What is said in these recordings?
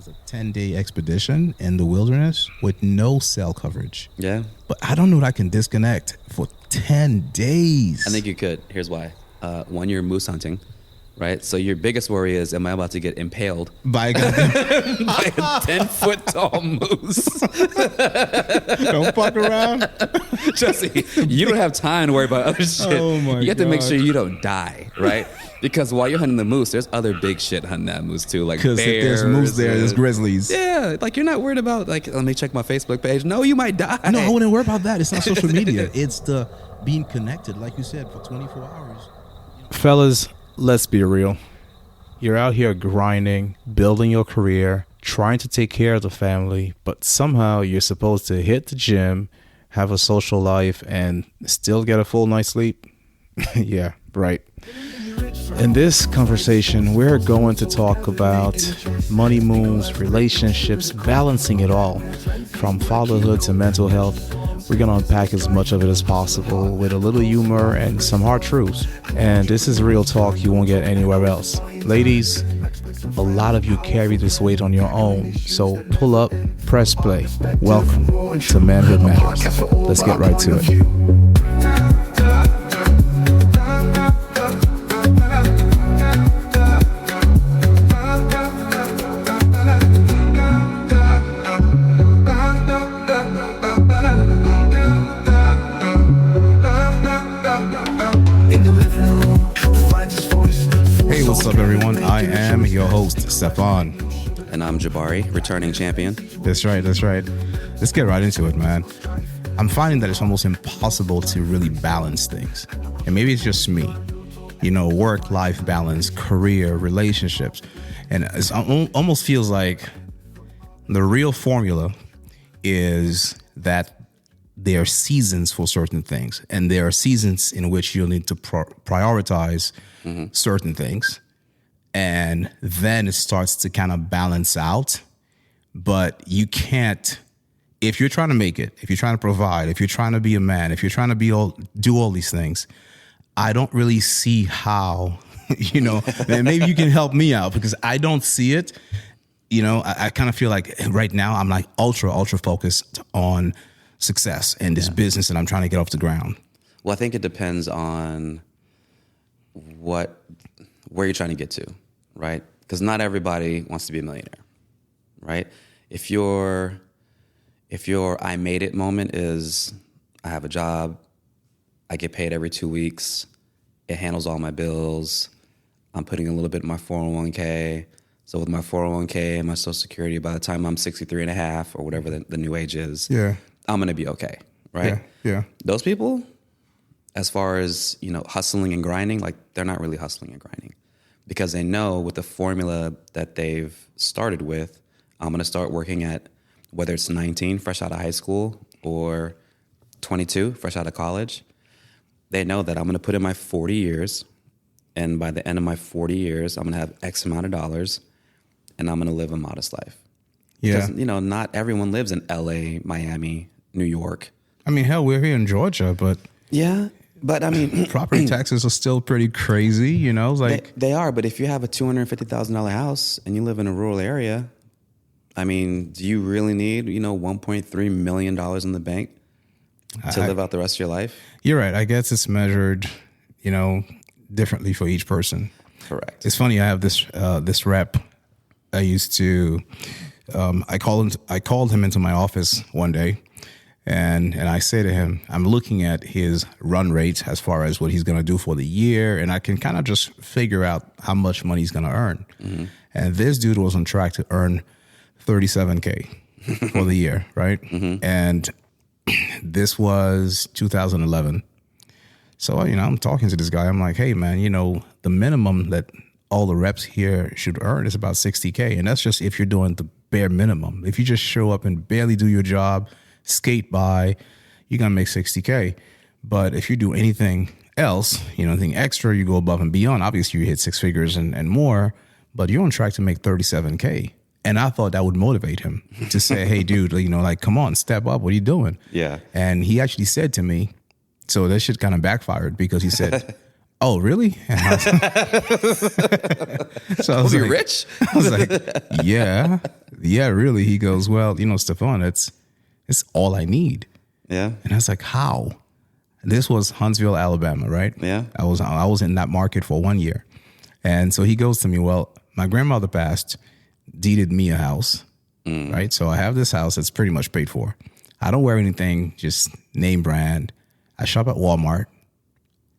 was a 10-day expedition in the wilderness with no cell coverage. Yeah. But I don't know that I can disconnect for 10 days. I think you could. Here's why. One, you're moose hunting, right? So your biggest worry is, am I about to get impaled by a by a 10-foot tall moose? Don't fuck around. Jesse, you don't have time to worry about other shit. Oh my You have to make God. sure you don't die, right? Because while you're hunting the moose, there's other big shit hunting that moose too, like bears. Because if there's moose there, there's grizzlies. Yeah, like you're not worried about, like, let me check my Facebook page. No, you might die. No, I wouldn't worry about that. It's not social media. It's the being connected, like you said, for 24 hours. Fellas, let's be real. You're out here grinding, building your career, trying to take care of the family, but somehow you're supposed to hit the gym, have a social life, and still get a full night's sleep? Yeah, right. In this conversation, we're going to talk about money moves, relationships, balancing it all, from fatherhood to mental health. We're going to unpack as much of it as possible with a little humor and some hard truths. And this is real talk you won't get anywhere else. Ladies, a lot of you carry this weight on your own, so pull up, press play. Welcome to Manhood Matters. Let's get right to it. Hey, what's up, everyone? I am your host, Stefan. And I'm Jabari, returning champion. That's right, that's right. Let's get right into it, man. I'm finding that it's almost impossible to really balance things. And maybe it's just me. You know, work-life balance, career, relationships. And it almost feels like the real formula is that there are seasons for certain things. And there are seasons in which you'll need to prioritize certain things. And then it starts to kind of balance out. But you can't, if you're trying to make it, if you're trying to provide, if you're trying to be a man, if you're trying to do all these things, I don't really see how, you know, and maybe you can help me out because I don't see it. You know, I kind of feel like right now I'm like ultra focused on success and this business that I'm trying to get off the ground. Well, I think it depends on where you're trying to get to, right? Because not everybody wants to be a millionaire, right? If your I made it moment is I have a job, I get paid every 2 weeks, it handles all my bills, I'm putting a little bit in my 401k. So with my 401k and my Social Security, by the time I'm 63 and a half or whatever the new age is, I'm going to be okay, right? Yeah. Those people, as far as, you know, hustling and grinding, like they're not really hustling and grinding because they know with the formula that they've started with, I'm going to start working at whether it's 19, fresh out of high school, or 22, fresh out of college. They know that I'm going to put in my 40 years, and by the end of my 40 years, I'm going to have X amount of dollars, and I'm going to live a modest life. Yeah. Because, you know, not everyone lives in LA, Miami, New York. I mean, hell, we're here in Georgia, but yeah, but I mean, property taxes are still pretty crazy, you know, like they are. But if you have a $250,000 house and you live in a rural area, I mean, do you really need, you know, $1.3 million in the bank to live out the rest of your life? You're right. I guess it's measured, you know, differently for each person. Correct. It's funny. I have this rep. I used to. I called him into my office one day, and I say to him, I'm looking at his run rate as far as what he's going to do for the year, and I can kind of just figure out how much money he's going to earn. Mm-hmm. And this dude was on track to earn $37K for the year, right? Mm-hmm. And this was 2011. So, you know, I'm talking to this guy. I'm like, hey, man, you know, the minimum that all the reps here should earn is about $60K. And that's just if you're doing the bare minimum. If you just show up and barely do your job, skate by, you're going to make $60K. But if you do anything else, you know, anything extra, you go above and beyond. Obviously, you hit six figures and more, but you're on track to make $37K. And I thought that would motivate him to say, hey, dude, you know, like, come on, step up. What are you doing? Yeah. And he actually said to me, so that shit kind of backfired because he said, oh, really? And I was, so I was Was he like, rich? I was like, yeah. yeah, really. He goes, well, Stefan, it's all I need. Yeah. And I was like, how? This was Huntsville, Alabama, right? Yeah. I was in that market for 1 year. And so he goes to me, well, my grandmother passed, deeded me a house, right? So I have this house that's pretty much paid for. I don't wear anything, just name brand. I shop at Walmart,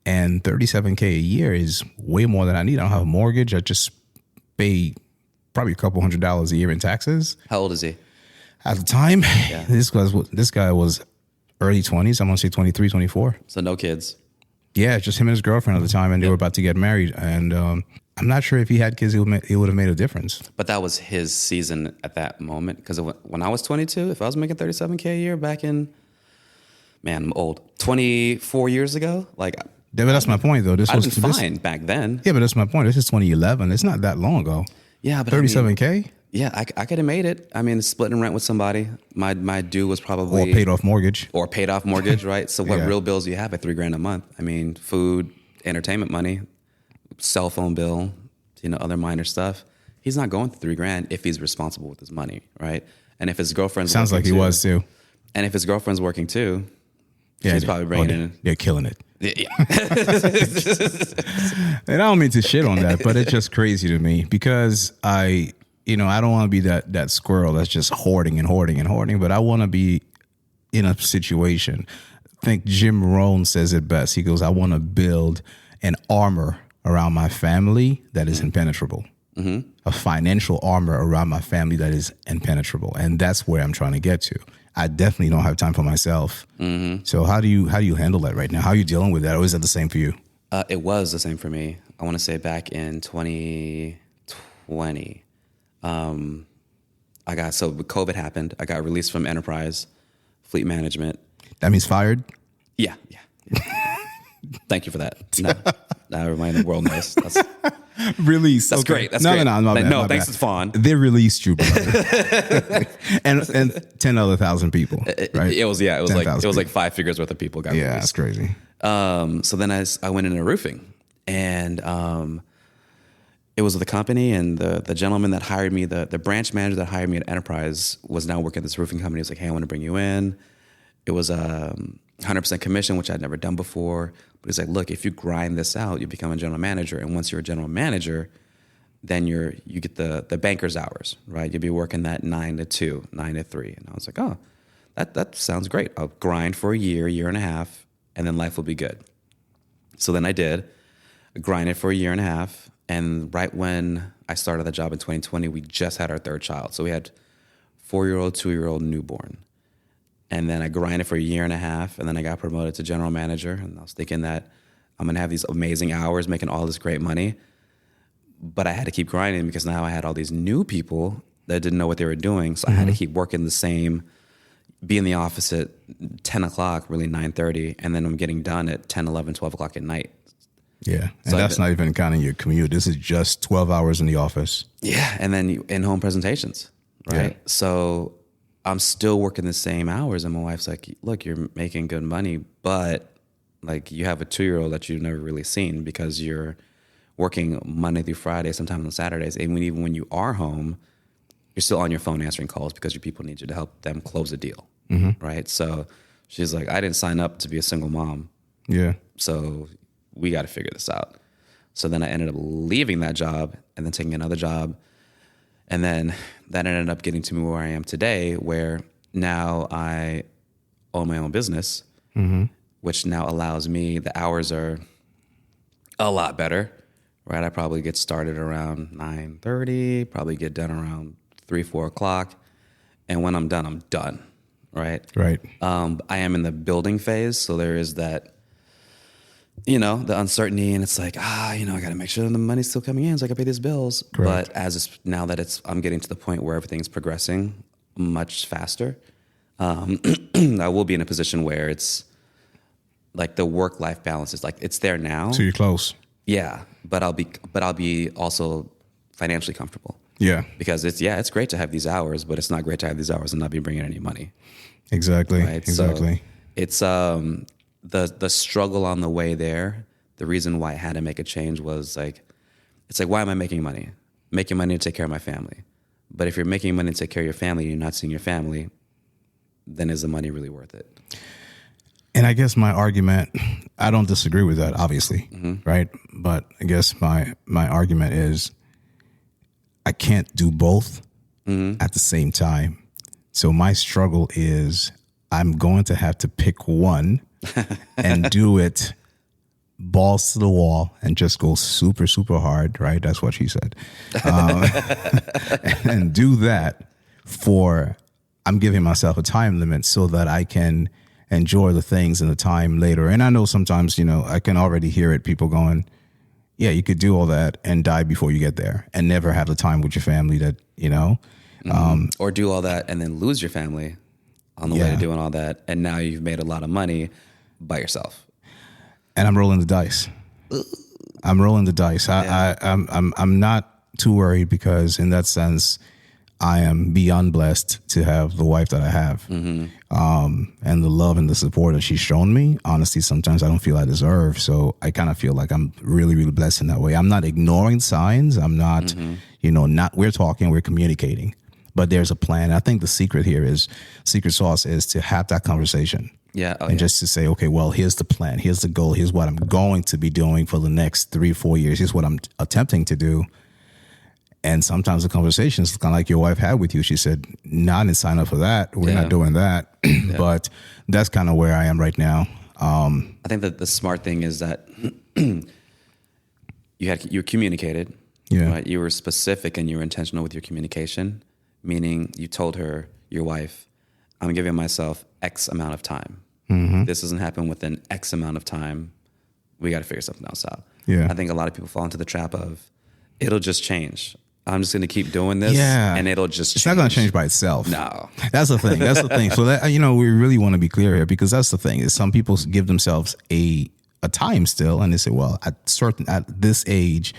and $37K a year is way more than I need. I don't have a mortgage. I just pay probably a couple $100 a year in taxes. How old is he? At the time, this guy was early 20s. I'm going to say 23, 24. So no kids. Yeah, just him and his girlfriend at the time, and they were about to get married. And I'm not sure if he had kids, it would have made a difference. But that was his season at that moment. Because when I was 22, if I was making $37K a year back in, man, I'm old, 24 years ago, like. Yeah, but that's my point, though. I was fine back then. Yeah, but that's my point. This is 2011. It's not that long ago. Yeah, but $37K? Yeah, I could have made it. I mean, splitting rent with somebody. My due was probably Or paid off mortgage. Right? So what real bills do you have at $3,000 a month? I mean, food, entertainment money, cell phone bill, other minor stuff. He's not going through $3,000 if he's responsible with his money, right? And if his girlfriend's sounds like he was too. And if his girlfriend's working too, she's probably bringing in. They're killing it. Yeah. And I don't mean to shit on that, but it's just crazy to me because I don't want to be that squirrel that's just hoarding and hoarding and hoarding, but I want to be in a situation. I think Jim Rohn says it best. He goes, I want to build an armor around my family that is impenetrable. Mm-hmm. A financial armor around my family that is impenetrable. And that's where I'm trying to get to. I definitely don't have time for myself. Mm-hmm. So how do you handle that right now? How are you dealing with that? Or is that the same for you? It was the same for me. I want to say back in 2020, COVID happened. I got released from Enterprise Fleet Management. That means fired? Yeah. Thank you for that. Now everybody in the world knows. That's released. That's okay. Great. That's great. No, my bad, no, my thanks bad. to Fawn. They released you, brother. and 10 other thousand people, right? It was like 5 figures worth of people got released. Yeah, that's crazy. So then I went into roofing, and it was the company, and the gentleman that hired me, the branch manager that hired me at Enterprise was now working at this roofing company. He was like, hey, I want to bring you in. It was 100% commission, which I'd never done before. But he's like, look, if you grind this out, you become a general manager. And once you're a general manager, then you get the banker's hours, right? You'll be working that 9 to 2, 9 to 3. And I was like, oh, that sounds great. I'll grind for a year and a half, and then life will be good. So then I did. I grinded for a year and a half. And right when I started the job in 2020, we just had our third child. So we had 4-year-old, 2-year-old, newborn. And then I grinded for a year and a half, and then I got promoted to general manager. And I was thinking that I'm going to have these amazing hours making all this great money. But I had to keep grinding because now I had all these new people that didn't know what they were doing. So I had to keep working be in the office at 10 o'clock, really 9:30. And then I'm getting done at 10, 11, 12 o'clock at night. Yeah. And that's not even counting your commute. This is just 12 hours in the office. Yeah. And then in-home presentations, right? Yeah. So I'm still working the same hours, and my wife's like, look, you're making good money, but like you have a 2-year-old that you've never really seen because you're working Monday through Friday, sometimes on Saturdays. And even when you are home, you're still on your phone answering calls because your people need you to help them close a deal, right? So she's like, I didn't sign up to be a single mom. Yeah. So we got to figure this out. So then I ended up leaving that job and then taking another job. And then that ended up getting to me where I am today, where now I own my own business, which now allows me, the hours are a lot better, right? I probably get started around 9:30, probably get done around 3, 4 o'clock. And when I'm done, right? Right. I am in the building phase, so there is that, the uncertainty, and it's like, I got to make sure the money's still coming in so I can pay these bills. Correct. But now that I'm getting to the point where everything's progressing much faster, I will be in a position where it's like the work-life balance is like, it's there now. So you're close. Yeah, but I'll be also financially comfortable. Yeah. Because it's great to have these hours, but it's not great to have these hours and not be bringing any money. Exactly. Right? Exactly. So it's the struggle on the way there. The reason why I had to make a change was like, it's like, why am I making money? Making money to take care of my family. But if you're making money to take care of your family and you're not seeing your family, then is the money really worth it? And I guess my argument, I don't disagree with that, obviously, right? But I guess my argument is I can't do both at the same time. So my struggle is I'm going to have to pick one and do it balls to the wall and just go super, super hard, right? That's what she said. And do that I'm giving myself a time limit so that I can enjoy the things and the time later. And I know sometimes, I can already hear it, people going, yeah, you could do all that and die before you get there and never have the time with your family that, or do all that and then lose your family on the way to doing all that. And now you've made a lot of money by yourself. And I'm rolling the dice. I'm rolling the dice. I'm not too worried because in that sense, I am beyond blessed to have the wife that I have. And the love and the support that she's shown me, honestly, sometimes I don't feel I deserve. So I kind of feel like I'm really, really blessed in that way. I'm not ignoring signs. I'm not, we're talking, we're communicating, but there's a plan. I think the secret sauce is to have that conversation. Yeah. Just to say, okay, well, here's the plan. Here's the goal. Here's what I'm going to be doing for the next 3-4 years. Here's what I'm attempting to do. And sometimes the conversation is kind of like your wife had with you. She said, no, I didn't sign up for that. We're not doing that. But that's kind of where I am right now. I think that the smart thing is that you communicated. Yeah. Right? You were specific and you were intentional with your communication, meaning you told her, your wife, I'm giving myself X amount of time. This doesn't happen within X amount of time. We got to figure something else out. Yeah. I think a lot of people fall into the trap of, it'll just change. I'm just going to keep doing this, and it'll just change. It's not going to change by itself. No. That's the thing. So that, we really want to be clear here because that's the thing is some people give themselves a time still and they say, well, at this age,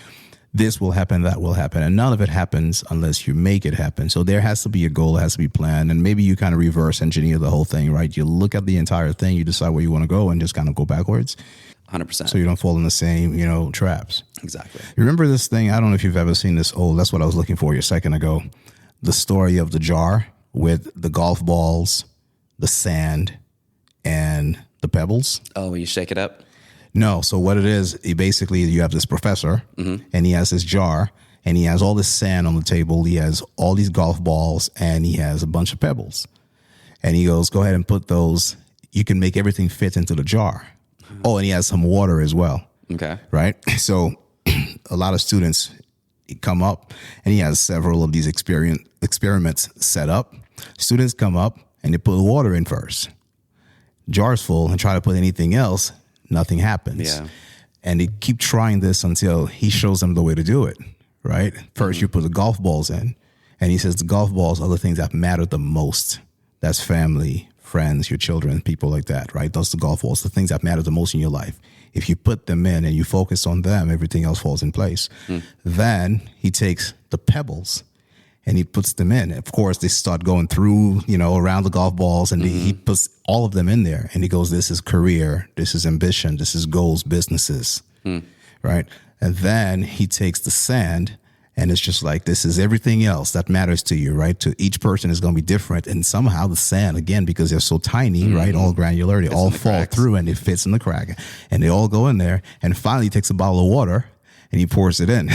this will happen, that will happen. And none of it happens unless you make it happen. So there has to be a goal, it has to be planned. And maybe you kind of reverse engineer the whole thing, right? You look at the entire thing, you decide where you want to go and just kind of go backwards. 100%. So you don't fall in the same, traps. Exactly. Remember this thing? I don't know if you've ever seen this. Oh, that's what I was looking for a second ago. The story of the jar with the golf balls, the sand, and the pebbles. Oh, when you shake it up? No. So what it is, you have this professor, and he has this jar, and he has all this sand on the table. He has all these golf balls, and he has a bunch of pebbles. And he goes, go ahead and put those. You can make everything fit into the jar. Oh, and he has some water as well. Okay. Right? So a lot of students come up, and he has several of these experiments set up. Students come up, and they put water in first. Jar's full, and try to put anything else, nothing happens. Yeah. And they keep trying this until he shows them the way to do it, right? First, you put the golf balls in, and he says the golf balls are the things that matter the most. That's family, friends, your children, people like that, right? Those are the golf balls, the things that matter the most in your life. If you put them in and you focus on them, everything else falls in place. Then he takes the pebbles and he puts them in. Of course, they start going through, around the golf balls, and he puts all of them in there. And he goes, this is career, this is ambition, this is goals, businesses, right? And then he takes the sand, and it's just like, this is everything else that matters to you, right? To each person is going to be different. And somehow the sand, again, because they're so tiny, right? All granular, they all fall through and it fits in the crack. And they all go in there. And finally he takes a bottle of water and he pours it in,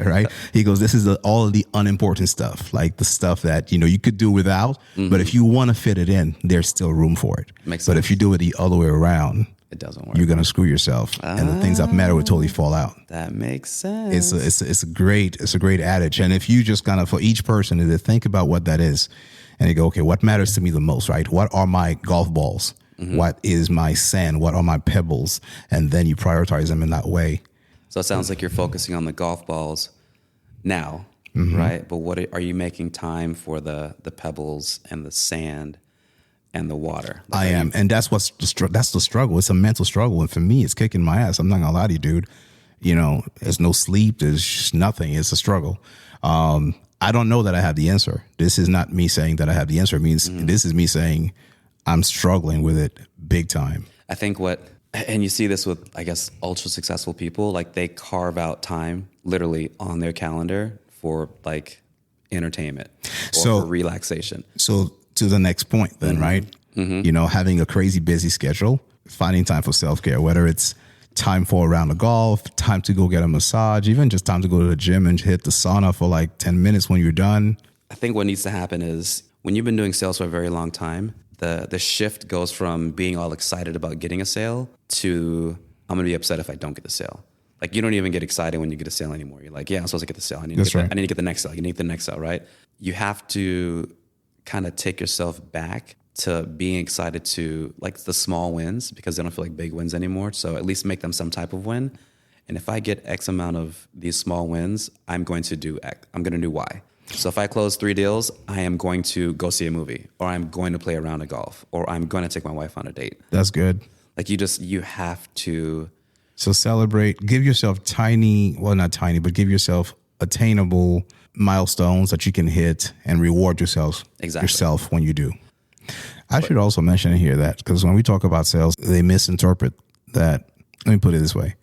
right? He goes, this is all of the unimportant stuff, like the stuff that, you could do without. But if you want to fit it in, there's still room for it. Makes but sense. if you do it the other way around, It doesn't work. you're going to screw yourself. And the things that matter would totally fall out. That makes sense. It's a great adage. And if you just kind of, for each person, to think about what that is, and you go, okay, what matters to me the most, right? What are my golf balls? What is my sand? What are my pebbles? And then you prioritize them in that way. So it sounds like you're focusing on the golf balls now, right? But what are you making time for the pebbles and the sand and the water? I am. And that's that's the struggle. It's a mental struggle. And for me, it's kicking my ass. I'm not going to lie to you, dude. There's no sleep. There's just nothing. It's a struggle. I don't know that I have the answer. This is not me saying that I have the answer. It means this is me saying I'm struggling with it big time. I think and you see this with, I guess, ultra successful people, like they carve out time literally on their calendar for like entertainment or So- for relaxation. So to the next point then, right? You know, having a crazy busy schedule, finding time for self-care, whether it's time for a round of golf, time to go get a massage, even just time to go to the gym and hit the sauna for like 10 minutes when you're done. I think what needs to happen is when you've been doing sales for a very long time, the shift goes from being all excited about getting a sale to I'm going to be upset if I don't get the sale. Like you don't even get excited when you get a sale anymore. You're like, yeah, I'm supposed to get the sale. I need to get the next sale. You need the next sale, right? You have to kind of take yourself back to being excited to like the small wins because they don't feel like big wins anymore. So at least make them some type of win. And if I get X amount of these small wins, I'm going to do X. I'm going to do Y. So if I close 3 deals, I am going to go see a movie, or I'm going to play a round of golf, or I'm going to take my wife on a date. That's good. Like you have to. So celebrate, give yourself not tiny, but give yourself attainable milestones that you can hit and reward yourself when you do. I should also mention here that because when we talk about sales, they misinterpret that. Let me put it this way.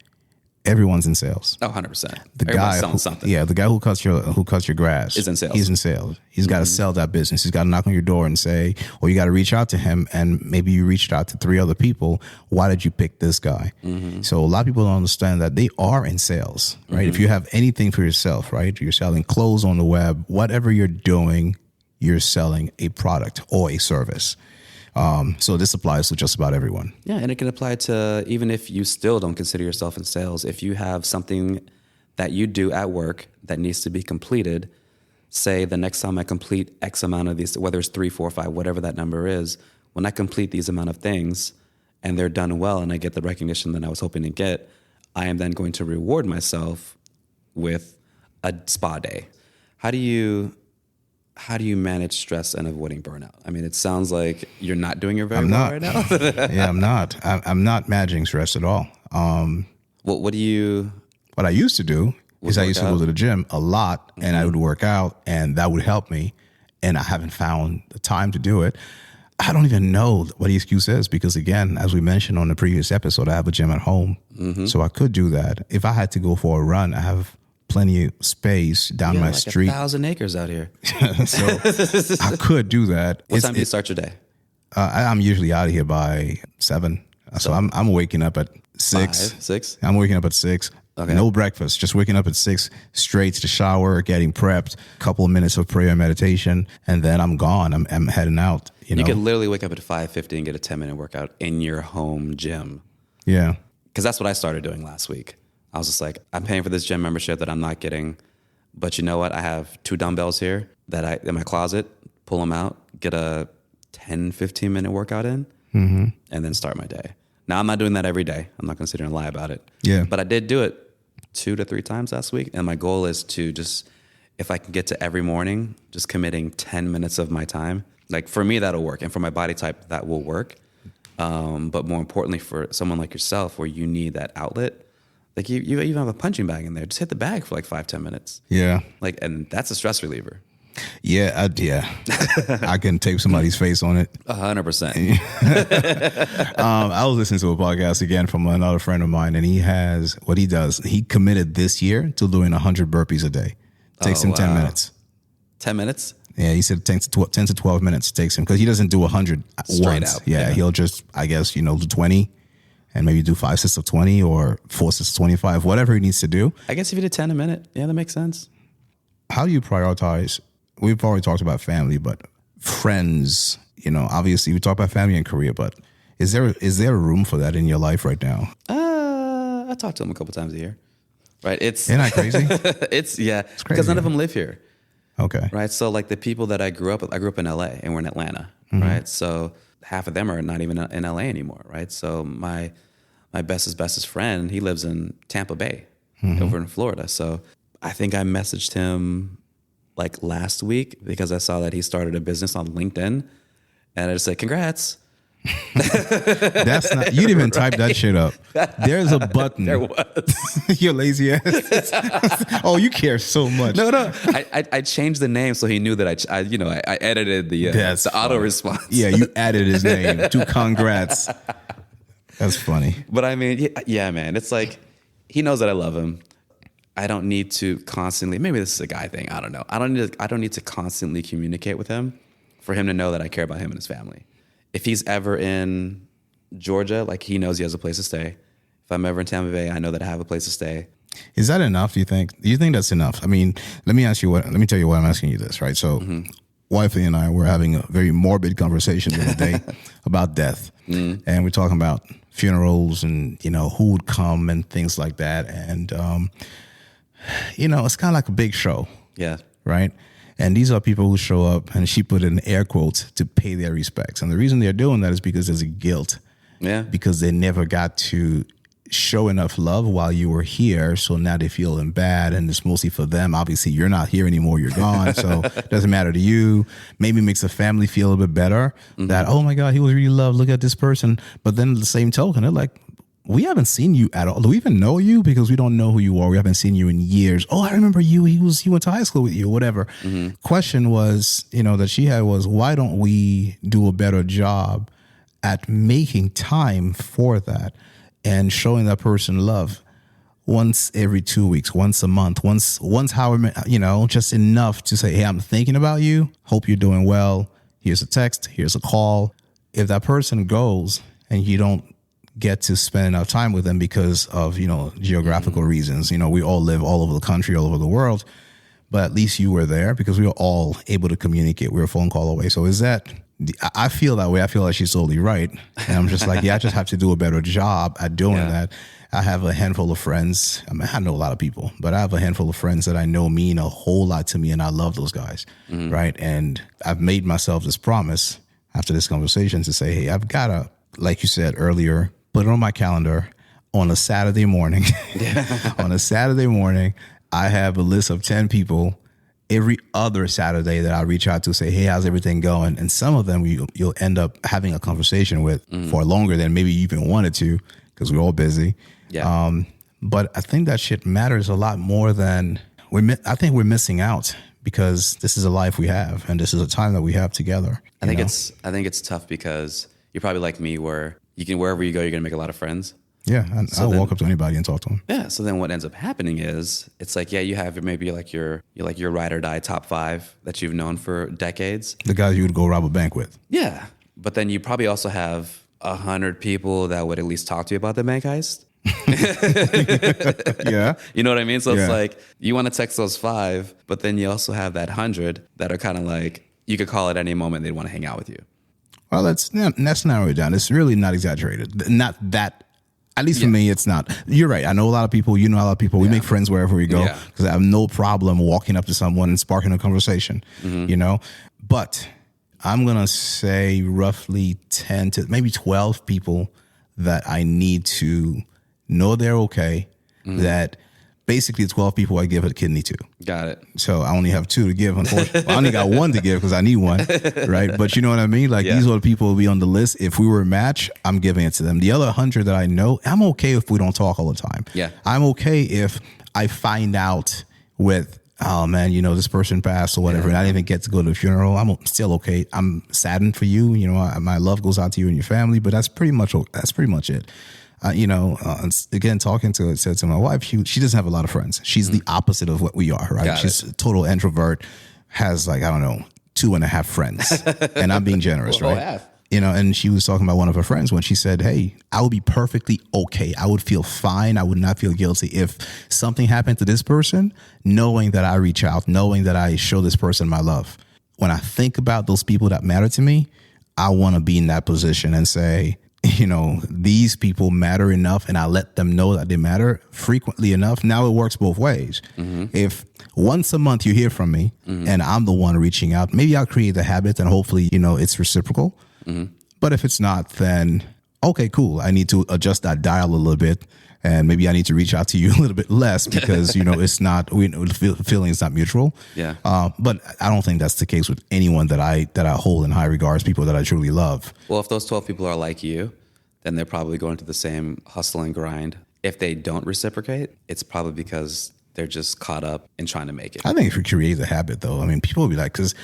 Everyone's in sales. Oh, 100%. The Everyone's guy selling something. Yeah, the guy who cuts your grass is in sales. He's in sales. He's got to sell that business. He's got to knock on your door and say, or you got to reach out to him, and maybe you reached out to 3 other people. Why did you pick this guy? So a lot of people don't understand that they are in sales, right? If you have anything for yourself, right? You're selling clothes on the web, whatever you're doing, you're selling a product or a service. So this applies to just about everyone. Yeah, and it can apply to even if you still don't consider yourself in sales. If you have something that you do at work that needs to be completed, say the next time I complete X amount of these, whether it's 3, 4, 5, whatever that number is, when I complete these amount of things and they're done well and I get the recognition that I was hoping to get, I am then going to reward myself with a spa day. How do you manage stress and avoiding burnout? I mean, it sounds like you're not doing your very well right now. Yeah, I'm not. I'm not managing stress at all. What I used to do is I used to go to the gym a lot, and I would work out, and that would help me. And I haven't found the time to do it. I don't even know what the excuse is because, again, as we mentioned on the previous episode, I have a gym at home, so I could do that. If I had to go for a run, I have plenty of space down my street. 1,000 acres out here. So I could do that. What time do you start your day? I'm usually out of here by 7. So I'm waking up at 6. 6? I'm waking up at 6. Okay. No breakfast, just waking up at 6, straight to the shower, getting prepped, a couple of minutes of prayer and meditation, and then I'm gone. I'm heading out. You could literally wake up at 5:50 and get a 10-minute workout in your home gym. Yeah. Because that's what I started doing last week. I was just like, I'm paying for this gym membership that I'm not getting. But you know what? I have 2 dumbbells here that in my closet, pull them out, get a 10, 15-minute workout in, and then start my day. Now, I'm not doing that every day. I'm not going to sit here and lie about it. Yeah. But I did do it 2 to 3 times last week. And my goal is to just, if I can get to every morning, just committing 10 minutes of my time. Like for me, that'll work. And for my body type, that will work. But more importantly, for someone like yourself, where you need that outlet, like you even have a punching bag in there. Just hit the bag for like 5-10 minutes. Yeah. And that's a stress reliever. Yeah. I can tape somebody's face on it. 100%. I was listening to a podcast again from another friend of mine, and he committed this year to doing 100 burpees a day. Takes him 10 minutes. 10 minutes? Yeah, he said it takes 10 to 12 minutes takes him because he doesn't do 100 straight once. out. Yeah, he'll just, I guess, do 20 and maybe do 5 sets of 20 or 4 sets of 25, whatever he needs to do. I guess if you did 10 a minute, yeah, that makes sense. How do you prioritize? We've already talked about family, but friends, obviously we talk about family and career, but is there room for that in your life right now? I talk to them a couple times a year. Right? Isn't that crazy? It's crazy. Because none of them live here. Okay. Right? So like the people that I grew up with, I grew up in LA and we're in Atlanta, right? So half of them are not even in LA anymore, right? So my bestest friend, he lives in Tampa Bay over in Florida. So I think I messaged him like last week because I saw that he started a business on LinkedIn, and I just said, congrats. That's not, you didn't even type that shit up. There's a button. There was. Your lazy ass. Oh, you care so much. No. I changed the name so he knew that I edited the auto response. Yeah, you added his name to congrats. That's funny. But I mean, yeah, man, it's like he knows that I love him. I don't need to constantly, maybe this is a guy thing, I don't know. I don't need to constantly communicate with him for him to know that I care about him and his family. If he's ever in Georgia, like he knows he has a place to stay. If I'm ever in Tampa Bay, I know that I have a place to stay. Is that enough, do you think? Do you think that's enough? I mean, let me tell you why I'm asking you this, right? So wifey and I were having a very morbid conversation the other day about death. And we're talking about funerals and, who would come and things like that. And, it's kind of like a big show. Yeah. Right? And these are people who show up, and she put in air quotes, to pay their respects. And the reason they're doing that is because there's a guilt. Yeah. Because they never got to show enough love while you were here. So now they feel bad, and it's mostly for them. Obviously, you're not here anymore. You're gone. So it doesn't matter to you. Maybe makes the family feel a bit better that, oh my God, he was really loved. Look at this person. But then the same token, they're like, we haven't seen you at all. Do we even know you? Because we don't know who you are. We haven't seen you in years. Oh, I remember you. He went to high school with you, whatever. Question was, that she had was, why don't we do a better job at making time for that and showing that person love once every 2 weeks, once a month, once however, just enough to say, hey, I'm thinking about you. Hope you're doing well. Here's a text. Here's a call. If that person goes and you don't get to spend enough time with them because of, geographical reasons, we all live all over the country, all over the world, but at least you were there because we were all able to communicate. We were a phone call away. So is that, I feel that way. I feel like she's totally right. And I'm just like, yeah, I just have to do a better job at doing that. I have a handful of friends. I mean, I know a lot of people, but I have a handful of friends that I know mean a whole lot to me, and I love those guys, right? And I've made myself this promise after this conversation to say, hey, I've got to, like you said earlier, put it on my calendar on a Saturday morning. On a Saturday morning, I have a list of 10 people every other Saturday that I reach out to say, hey, how's everything going? And some of them you'll end up having a conversation with for longer than maybe you even wanted to because we're all busy. Yeah. But I think that shit matters a lot more than I think we're missing out because this is a life we have and this is a time that we have together. I think it's tough because you're probably like me where you can, wherever you go, you're going to make a lot of friends. Yeah, I'll walk up to anybody and talk to them. Yeah, so then what ends up happening is it's like, yeah, you have maybe like your ride or die top 5 that you've known for decades. The guys you would go rob a bank with. Yeah, but then you probably also have 100 people that would at least talk to you about the bank heist. Yeah. You know what I mean? So it's like you want to text those 5, but then you also have that 100 that are kind of like, you could call at any moment they'd want to hang out with you. Well, let's narrow it down. It's really not exaggerated. Not that. At least for me, it's not. You're right. I know a lot of people. You know a lot of people. We make friends wherever we go because I have no problem walking up to someone and sparking a conversation, But I'm going to say roughly 10 to maybe 12 people that I need to know they're okay, that basically 12 people I give a kidney to. Got it. So I only have 2 to give, unfortunately. I only got 1 to give because I need 1, right? But you know what I mean? Like these are the people who will be on the list. If we were a match, I'm giving it to them. The other 100 that I know, I'm okay if we don't talk all the time. Yeah. I'm okay if I find out with, oh man, this person passed or whatever, and I didn't even get to go to the funeral. I'm still okay. I'm saddened for you. My love goes out to you and your family, but that's pretty much it. Again, said to my wife, she doesn't have a lot of friends. She's the opposite of what we are, right? She's a total introvert, has 2.5 friends, and I'm being generous, right? Half. And she was talking about one of her friends when she said, hey, I would be perfectly okay. I would feel fine. I would not feel guilty if something happened to this person, knowing that I reach out, knowing that I show this person my love. When I think about those people that matter to me, I want to be in that position and say, these people matter enough, and I let them know that they matter frequently enough. Now it works both ways. If once a month you hear from me and I'm the one reaching out, maybe I'll create the habit and hopefully, it's reciprocal. But if it's not, then okay, cool. I need to adjust that dial a little bit, and maybe I need to reach out to you a little bit less because it's not, the feeling is not mutual. Yeah. But I don't think that's the case with anyone that I hold in high regards, people that I truly love. Well, if those 12 people are like you, then they're probably going through the same hustle and grind. If they don't reciprocate, it's probably because they're just caught up in trying to make it. I think if we create the habit, though, I mean, people will be like, because,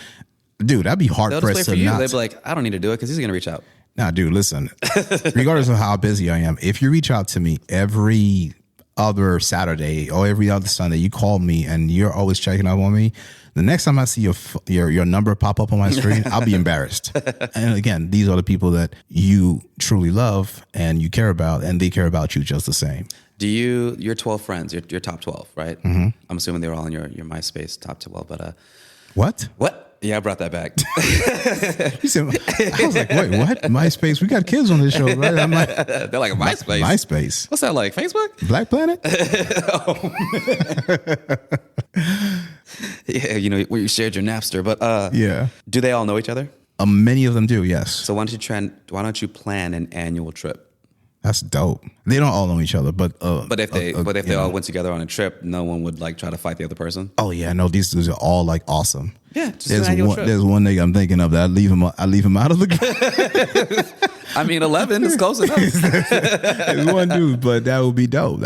dude, I'd be hard pressed to not. They'll be like, I don't need to do it because he's going to reach out. Nah, dude, listen, regardless of how busy I am, if you reach out to me every other Saturday or every other Sunday, you call me and you're always checking up on me. The next time I see your number pop up on my screen, I'll be embarrassed. And again, these are the people that you truly love and you care about, and they care about you just the same. Your 12 friends, your top 12, right? Mm-hmm. I'm assuming they were all in your MySpace top 12, but What? Yeah, I brought that back. He said, I was like, wait, what? MySpace? We got kids on this show, right? I'm like, they're like, MySpace? MySpace. What's that like? Facebook? Black Planet? Yeah, you know, where you shared your Napster, but Yeah. do they all know each other? Many of them do, yes. So why don't you plan an annual trip? That's dope. They don't all know each other, but if they all went together on a trip, no one would like try to fight the other person. oh yeah, no, these dudes are all like awesome. Yeah, just an annual trip. There's one nigga I'm thinking of that I leave him out of the group. I mean, 11 is close enough. There's one dude, but that would be dope.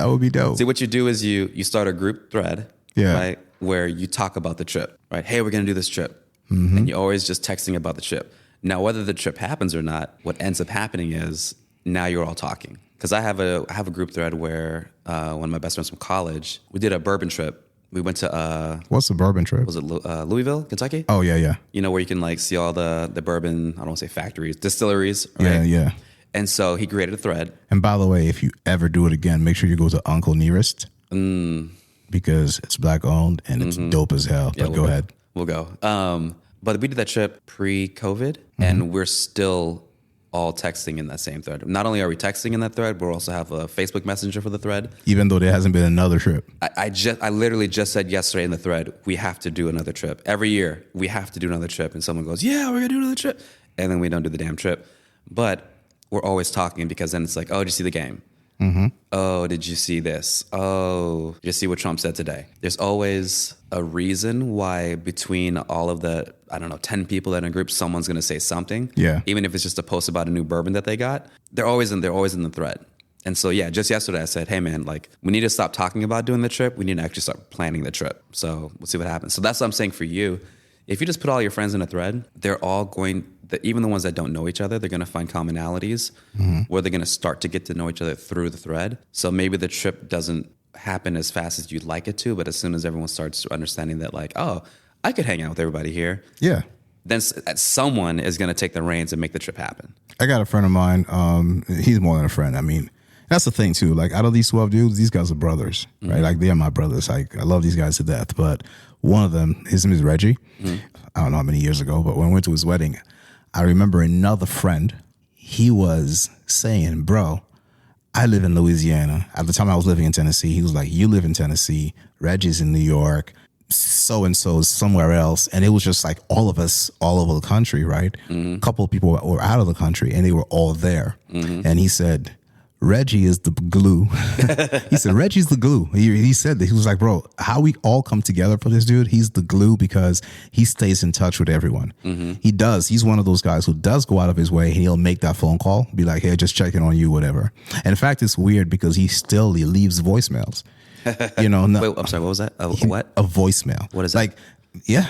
See, what you do is you start a group thread, Yeah. right, where you talk about the trip, right? Hey, we're gonna do this trip, and you're always just texting about the trip. Now, whether the trip happens or not, what ends up happening is now you're all talking. Because I have a group thread where one of my best friends from college, we did a bourbon trip. We went to What's the bourbon trip? was it Louisville, Kentucky? Oh yeah. You know, where you can like see all the bourbon, I don't want to say factories, distilleries, right? Yeah. And so he created a thread. And by the way, if you ever do it again, make sure you go to Uncle Nearest because it's black owned and it's dope as hell. Yeah, But go ahead. We'll go. But we did that trip pre-COVID, and we're still all texting in that same thread. Not only are we texting in that thread, but we also have a Facebook Messenger for the thread. Even though there hasn't been another trip. I literally just said yesterday in the thread, we have to do another trip. Every year, we have to do another trip. And someone goes, yeah, we're going to do another trip. And then we don't do the damn trip. But we're always talking because then it's like, oh, did you see the game? Oh, did you see this? Oh, did you see what Trump said today? There's always a reason why between all of the, 10 people that are in a group, someone's going to say something. Yeah. Even if it's just a post about a new bourbon that they got, they're always in the thread. And so, yeah, just yesterday I said, hey, man, like we need to stop talking about doing the trip. We need to actually start planning the trip. So we'll see what happens. So that's what I'm saying for you. If you just put all your friends in a thread, they're all even the ones that don't know each other, they're going to find commonalities where they're going to start to get to know each other through the thread. So maybe the trip doesn't happen as fast as you'd like it to, but as soon as everyone starts understanding that like, oh, I could hang out with everybody here. Yeah. Then someone is going to take the reins and make the trip happen. I got a friend of mine. He's more than a friend. I mean, that's the thing too. Like out of these 12 dudes, these guys are brothers, right? Like they are my brothers. Like I love these guys to death. But one of them, his name is Reggie. I don't know how many years ago, but when I went to his wedding, I remember another friend, he was saying, bro, I live in Louisiana. At the time I was living in Tennessee, he was like, you live in Tennessee, Reggie's in New York, so-and-so somewhere else. And it was just like all of us all over the country, right? A couple of people were out of the country and they were all there. And he said, Reggie is the glue. He said, Reggie's the glue. He said that. He was like, bro, how we all come together for this dude, he's the glue because he stays in touch with everyone. He does. He's one of those guys who does go out of his way and he'll make that phone call, be like, hey, just checking on you, whatever. And in fact, it's weird because he leaves voicemails. You know, Wait, I'm sorry, what was that? What? A voicemail. What is that? Like, yeah.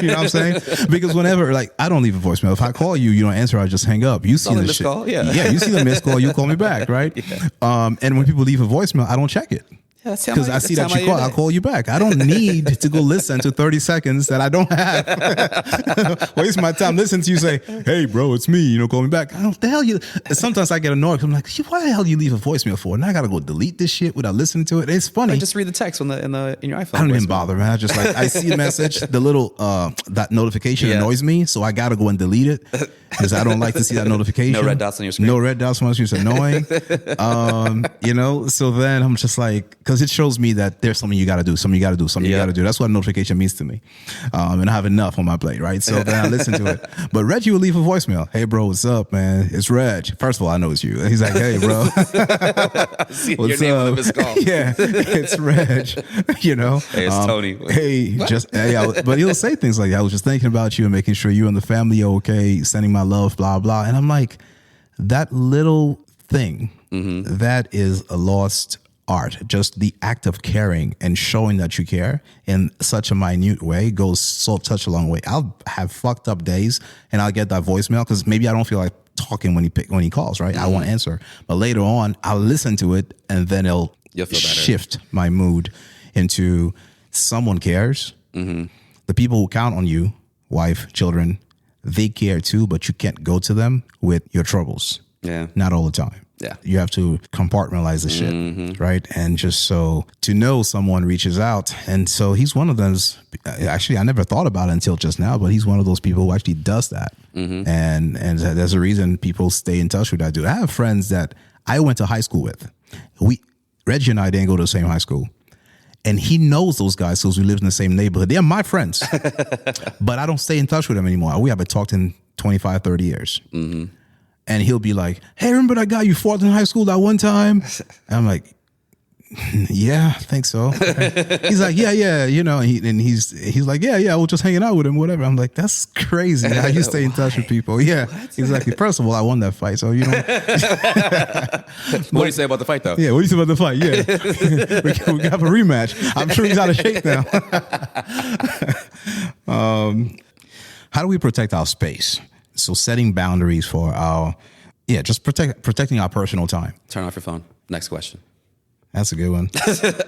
You know what I'm saying? Because whenever, like, I don't leave a voicemail. If I call you, you don't answer, I just hang up. You see the missed shit. Call? Yeah. Yeah, you see the missed call, you call me back, right? Yeah. And when people leave a voicemail, I don't check it. Because I see that you call, I'll call you back. I don't need to go listen to 30 seconds that I don't have. Waste my time listening to you say, hey, bro, it's me. You know, call me back. I don't, what the hell you. Sometimes I get annoyed. I'm like, why the hell do you leave a voicemail for? Now I got to go delete this shit without listening to it. It's funny. Like, just read the text in your iPhone. I don't even bother, man. I just like, I see the message, the little, that notification annoys me. So I got to go and delete it because I don't like to see that notification. No red dots on your screen. No red dots on my screen. It's annoying. You know, so then I'm just like, because it shows me that there's something you got to do, something you got to do, something you got to do. That's what a notification means to me. And I have enough on my plate, right? So then I listen to it. But Reggie will leave a voicemail. Hey, bro, what's up, man? It's Reg. First of all, I know it's you. He's like, hey, bro. What's your name on the missed call. Yeah, it's Reg. You know? Hey, it's Tony. Hey, but he'll say things like, I was just thinking about you and making sure you and the family are okay, sending my love, blah, blah. And I'm like, that little thing, that is a lost art. Just the act of caring and showing that you care in such a minute way goes such a long way. I'll have fucked up days and I'll get that voicemail because maybe I don't feel like talking when he calls, right? I won't answer. But later on, I'll listen to it and then it'll You'll feel better. shift my mood into someone cares. The people who count on you, wife, children, they care too, but you can't go to them with your troubles. Yeah. Not all the time. Yeah. You have to compartmentalize the shit, right? And just so to know someone reaches out. And so he's one of those, actually, I never thought about it until just now, but he's one of those people who actually does that. And there's a reason people stay in touch with that dude. I have friends that I went to high school with. Reggie and I didn't go to the same high school. And he knows those guys because we lived in the same neighborhood. They're my friends. But I don't stay in touch with them anymore. We haven't talked in 25, 30 years. And he'll be like, hey, remember that guy you fought in high school that one time? And I'm like, yeah, I think so. He's like, yeah, you know, and he's like, yeah, we're just hanging out with him, whatever. I'm like, that's crazy how you stay in touch with people. Yeah, exactly. First of all, I won that fight, so you know. What do you say about the fight, though? Yeah, what do you say about the fight? Yeah, we got a rematch. I'm sure he's out of shape now. How do we protect our space? So setting boundaries for just protecting our personal time. Turn off your phone. Next question. That's a good one.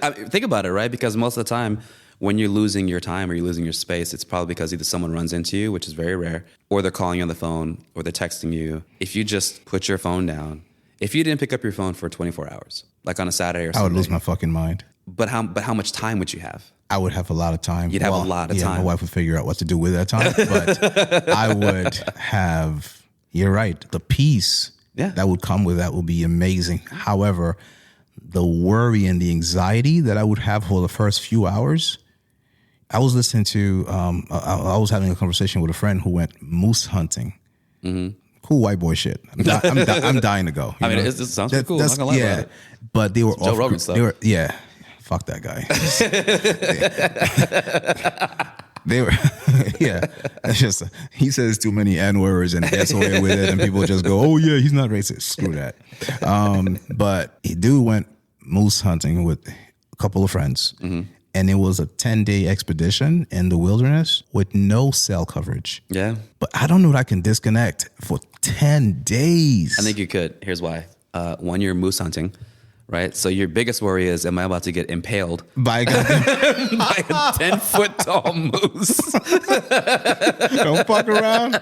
I mean, think about it, right? Because most of the time, when you're losing your time or you're losing your space, it's probably because either someone runs into you, which is very rare, or they're calling you on the phone, or they're texting you. If you just put your phone down, if you didn't pick up your phone for 24 hours, like on a Saturday or something, I would lose my fucking mind. But how much time would you have? I would have a lot of time. You'd have a lot of time. My wife would figure out what to do with that time. But I would have, you're right, the peace that would come with that would be amazing. However, the worry and the anxiety that I would have for the first few hours, I was listening to, I was having a conversation with a friend who went moose hunting. Cool white boy shit. I'm dying to go. I mean, it sounds pretty cool. I'm not gonna lie about it. But they were Joe Rogan stuff. Fuck that guy. They were, It's just he says too many N words and gets away with it, and people just go, "Oh yeah, he's not racist." Screw that. But he went moose hunting with a couple of friends, and it was a 10-day expedition in the wilderness with no cell coverage. Yeah, but I don't know that I can disconnect for 10 days. I think you could. Here's why. One, you're moose hunting. Right? So your biggest worry is, am I about to get impaled by a 10-foot tall moose? Don't fuck around.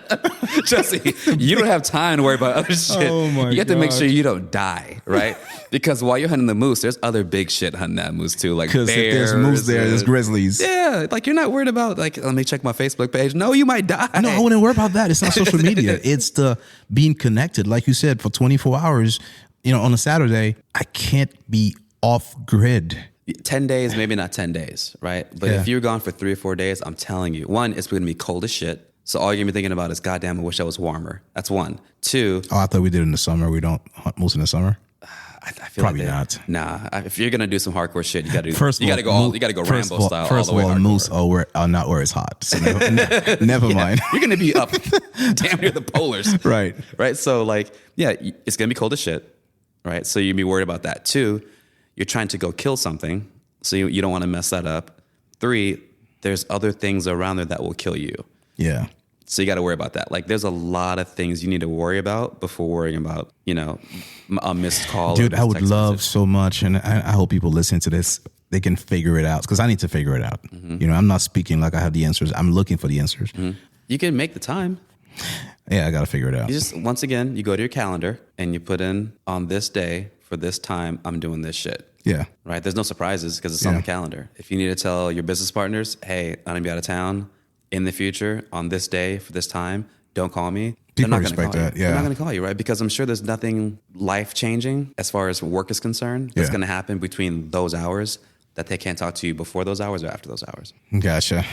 Jesse, you don't have time to worry about other shit. Oh my you have to make sure you don't die, right? Because while you're hunting the moose, there's other big shit hunting that moose too, like bears. Because if there's moose there's grizzlies. Yeah, like you're not worried about, like, let me check my Facebook page. No, you might die. No, I wouldn't worry about that. It's not social media. It's the being connected. Like you said, for 24 hours, you know, on a Saturday, I can't be off grid. 10 days, maybe not 10 days, right? But if you're gone for 3 or 4 days, I'm telling you, one, it's going to be cold as shit. So all you're going to be thinking about is, goddamn, I wish I was warmer. That's one. Two. Oh, I thought we did it in the summer. We don't hunt moose in the summer. I feel probably like not. Nah, if you're gonna do some hardcore shit, you gotta do. First you gotta go Rambo style. First all the way of all, hardcore. moose are not where it's hot. So never mind. You're gonna be up damn near the polars. Right. So like, it's gonna be cold as shit. Right. So you'd be worried about that. Two, you're trying to go kill something, so you don't want to mess that up. Three, there's other things around there that will kill you. Yeah. So you got to worry about that. Like, there's a lot of things you need to worry about before worrying about, you know, a missed call. Dude, I would love so much, and I hope people listen to this, they can figure it out, because I need to figure it out. Mm-hmm. You know, I'm not speaking like I have the answers. I'm looking for the answers. Mm-hmm. You can make the time. Yeah, I got to figure it out. You just, once again, you go to your calendar and you put in, on this day for this time, I'm doing this shit. Yeah. Right? There's no surprises because it's on the calendar. If you need to tell your business partners, hey, I'm going to be out of town in the future on this day for this time, don't call me. People They're not respect that. Yeah. They're not going to call you, right? Because I'm sure there's nothing life-changing as far as work is concerned that's going to happen between those hours that they can't talk to you before those hours or after those hours. Gotcha.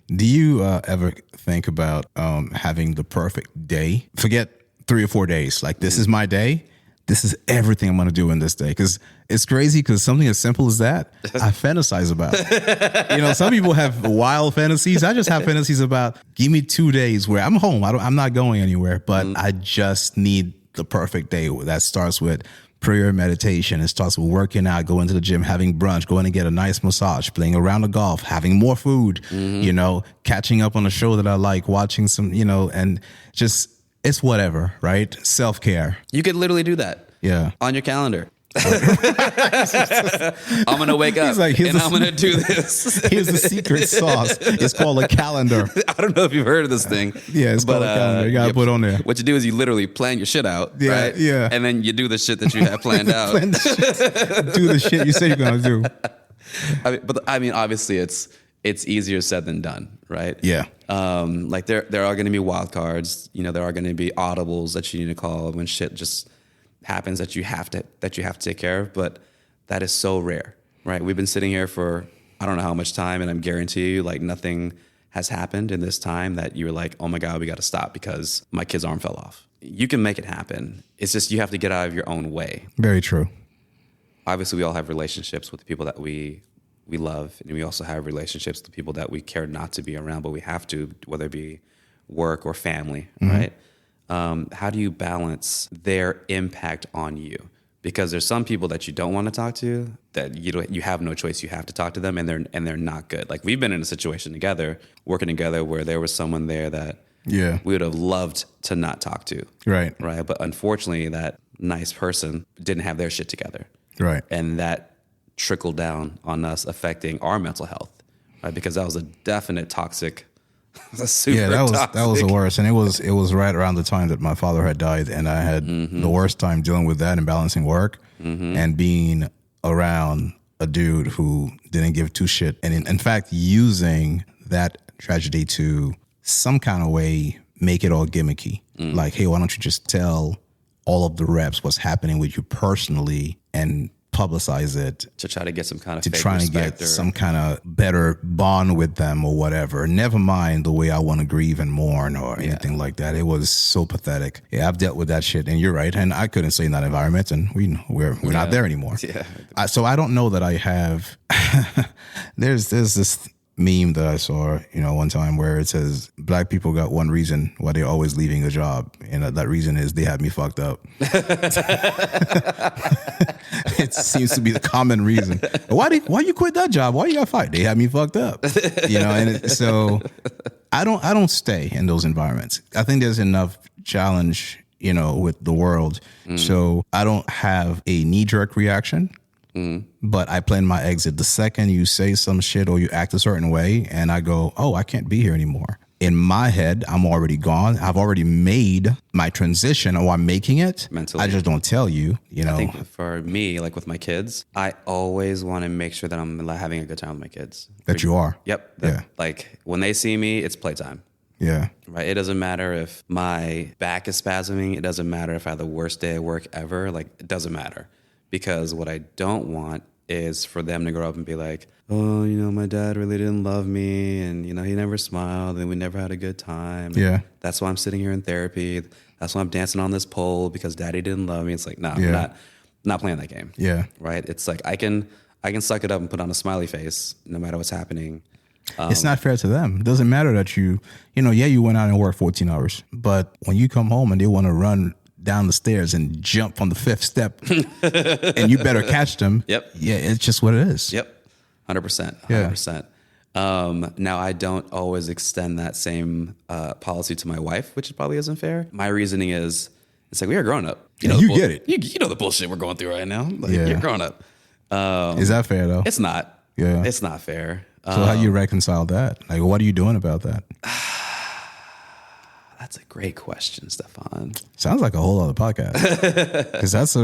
Do you ever think about having the perfect day? Forget 3 or 4 days. Like, this is my day. This is everything I'm going to do in this day. Because it's crazy, because something as simple as that, I fantasize about. You know, some people have wild fantasies. I just have fantasies about, give me 2 days where I'm home. I'm not going anywhere, but I just need the perfect day that starts with prayer, meditation. It starts with working out, going to the gym, having brunch, going to get a nice massage, playing a round of golf, having more food, you know, catching up on a show that I like, watching some, you know, and just, it's whatever, right? Self-care. You could literally do that. Yeah. On your calendar. I'm going to wake up and I'm going to do this. Here's the secret sauce. It's called a calendar. I don't know if you've heard of this thing. Yeah, it's called a calendar. You got to put on there. What you do is you literally plan your shit out, right? Yeah. And then you do the shit that you have planned out. Do the shit you say you're going to do. I mean, obviously it's easier said than done, right? Yeah. Like there are going to be wild cards. There are going to be audibles that you need to call when shit just happens that you have to take care of. But that is so rare, right? We've been sitting here for I don't know how much time, and I'm guarantee you, like nothing has happened in this time that you're like, oh my God, we got to stop because my kid's arm fell off. You can make it happen. It's just you have to get out of your own way. Very true. Obviously, we all have relationships with the people that we love, and we also have relationships with people that we care not to be around, but we have to, whether it be work or family, right? How do you balance their impact on you? Because there's some people that you don't want to talk to that you have no choice. You have to talk to them, and they're not good. Like we've been in a situation together, working together, where there was someone there that we would have loved to not talk to, right? But unfortunately, that nice person didn't have their shit together, right? And that trickled down on us, affecting our mental health, right? Because that was a definite toxic. That was the worst, and it was right around the time that my father had died, and I had the worst time dealing with that and balancing work and being around a dude who didn't give two shit, and in fact using that tragedy to some kind of way make it all gimmicky. Like, hey, why don't you just tell all of the reps what's happening with you personally and publicize it to try to get some kind of some kind of better bond with them or whatever. Never mind the way I want to grieve and mourn or anything like that. It was so pathetic. Yeah, I've dealt with that shit, and you're right. And I couldn't stay in that environment, and we're not there anymore. Yeah. So I don't know that I have. There's this meme that I saw, one time where it says black people got one reason why they're always leaving a job, and that reason is they had me fucked up. It seems to be the common reason. Why you quit that job? Why you got fired? They had me fucked up. So I don't stay in those environments. I think there's enough challenge, with the world. So I don't have a knee-jerk reaction. But I plan my exit the second you say some shit or you act a certain way, and I go, oh, I can't be here anymore. In my head, I'm already gone. I've already made my transition, or I'm making it. Mentally. I just don't tell you, I think for me, like with my kids, I always want to make sure that I'm having a good time with my kids. That you are? Yep. Like when they see me, it's playtime. Yeah. Right. It doesn't matter if my back is spasming. It doesn't matter if I have the worst day at work ever. Like, it doesn't matter. Because what I don't want is for them to grow up and be like, oh, my dad really didn't love me, and, he never smiled, and we never had a good time. Yeah. That's why I'm sitting here in therapy. That's why I'm dancing on this pole, because daddy didn't love me. It's like, no, I'm not playing that game. Yeah. Right? It's like I can suck it up and put on a smiley face no matter what's happening. It's not fair to them. It doesn't matter that you went out and worked 14 hours, but when you come home and they want to run down the stairs and jump from the 5th step and you better catch them. Yep. Yeah, it's just what it is. Yep. 100%. 100%. Yeah. Now, I don't always extend that same policy to my wife, which probably isn't fair. My reasoning is, it's like, we are grown up. You get it. You know the bullshit we're going through right now. Like, you're grown up. Is that fair, though? It's not. Yeah. It's not fair. So how do you reconcile that? Like, what are you doing about that? That's a great question, Stefan. Sounds like a whole other podcast. Because that's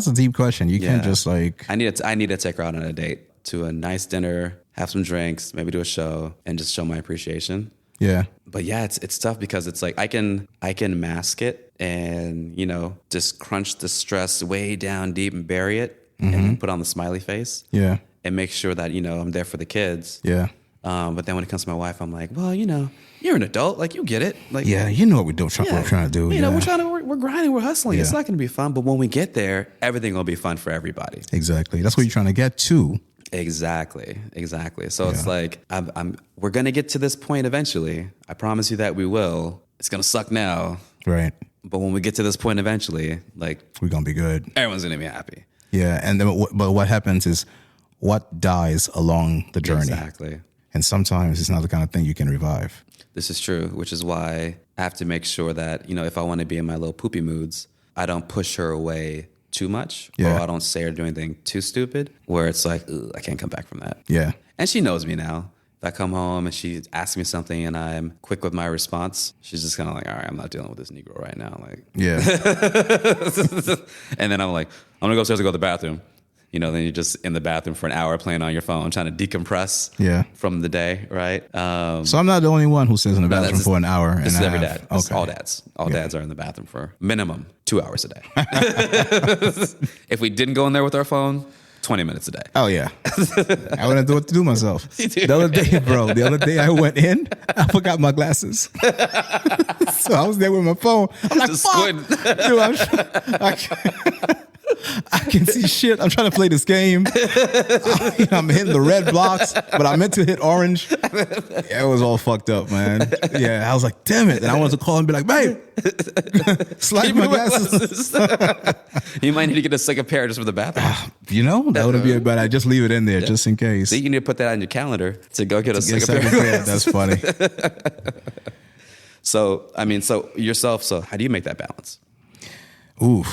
a deep question. You can't just like. I need to take her out on a date to a nice dinner, have some drinks, maybe do a show, and just show my appreciation. Yeah. But yeah, it's tough because it's like I can mask it and just crunch the stress way down deep and bury it, and then put on the smiley face. Yeah. And make sure that I'm there for the kids. Yeah. But then when it comes to my wife, I'm like, well, you're an adult, like you get it. Like, yeah, you know what we're trying to do. We're grinding, we're hustling. Yeah. It's not going to be fun, but when we get there, everything will be fun for everybody. Exactly. That's what you're trying to get to. Exactly. So it's like we're going to get to this point eventually. I promise you that we will. It's going to suck now, right? But when we get to this point eventually, like we're going to be good. Everyone's going to be happy. Yeah, and then but what happens is what dies along the journey. Exactly. And sometimes it's not the kind of thing you can revive. This is true, which is why I have to make sure that, if I want to be in my little poopy moods, I don't push her away too much, Yeah. or I don't say or do anything too stupid, where it's like, ugh, I can't come back from that. Yeah. And she knows me now. If I come home and she asks me something and I'm quick with my response, she's just kind of like, all right, I'm not dealing with this Negro right now. Like, Yeah. and then I'm like, I'm gonna go upstairs to go to the bathroom. You know, then you're just in the bathroom for an hour playing on your phone, trying to decompress Yeah. from the day, right? So I'm not the only one who stays in the bathroom that's- for an hour. This and is a every half. dad. This is Okay. all dads. All dads are in the bathroom for minimum 2 hours a day. If we didn't go in there with our phone, 20 minutes a day. Oh yeah, I wouldn't know what to do myself. The other day I went in, I forgot my glasses, so I was there with my phone. I'm like, Just fuck, squinting. dude, I can see shit. I'm trying to play this game. I'm hitting the red blocks, but I meant to hit orange. Yeah, it was all fucked up, man. Yeah, I was like, damn it. And I wanted to call and be like, babe, slide my glasses. You might need to get a second pair just for the bathroom. You know, that wouldn't be a bad idea. Just leave it in there just in case. So you need to put that on your calendar to go get a Get second pair. That's funny. So, I mean, so yourself, so how do you make that balance? Oof.